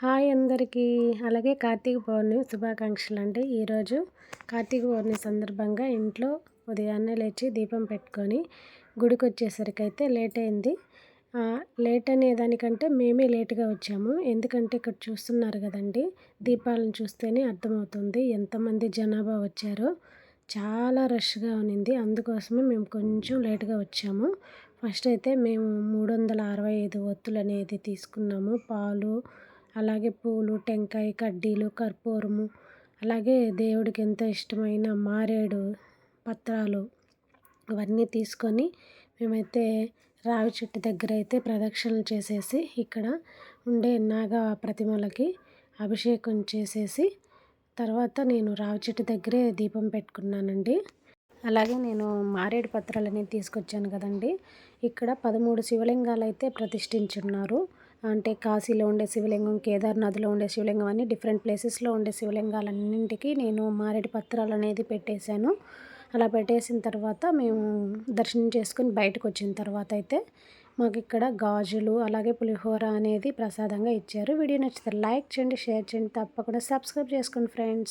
Hi అందరికీ. అలాగే కార్తీక పౌర్ణమి శుభాకాంక్షలండి. ఈరోజు కార్తీక పౌర్ణమి సందర్భంగా ఇంట్లో ఉదయాన్నే లేచి దీపం పెట్టుకొని గుడికి వచ్చేసరికైతే లేట్ అయింది. లేట్ అనే దానికంటే మేమే లేట్గా వచ్చాము. ఎందుకంటే ఇక్కడ చూస్తున్నారు కదండి, దీపాలను చూస్తేనే అర్థమవుతుంది ఎంతమంది జనాభా వచ్చారో. చాలా రష్గా ఉన్నింది, అందుకోసమే మేము కొంచెం లేట్గా వచ్చాము. ఫస్ట్ అయితే మేము 365 ఒత్తులు అనేది తీసుకున్నాము. పాలు, అలాగే పూలు, టెంకాయ, కడ్డీలు, కర్పూరము, అలాగే దేవుడికి ఎంతో ఇష్టమైన మారేడు పత్రాలు అవన్నీ తీసుకొని మేమైతే రావి చెట్టు దగ్గర అయితే ప్రదక్షిణలు చేసేసి ఇక్కడ ఉండే నాగ ప్రతిమలకి అభిషేకం చేసేసి తర్వాత నేను రావి చెట్టు దగ్గరే దీపం పెట్టుకున్నానండి. అలాగే నేను మారేడు పత్రాలని తీసుకొచ్చాను కదండి. ఇక్కడ 13 శివలింగాలు అయితే ప్రతిష్ఠించున్నారు. అంటే కాశీలో ఉండే శివలింగం, కేదార్నాథ్లో ఉండే శివలింగం అన్నీ డిఫరెంట్ ప్లేసెస్లో ఉండే శివలింగాలన్నింటికి నేను మారేడు పత్రాలు అనేది పెట్టేశాను. అలా పెట్టేసిన తర్వాత మేము దర్శనం చేసుకుని బయటకు వచ్చిన తర్వాత అయితే మాకు ఇక్కడ గాజులు అలాగే పులిహోర అనేది ప్రసాదంగా ఇచ్చారు. వీడియో నచ్చితే లైక్ చేయండి, షేర్ చేయండి, తప్పకుండా సబ్స్క్రైబ్ చేసుకోండి ఫ్రెండ్స్.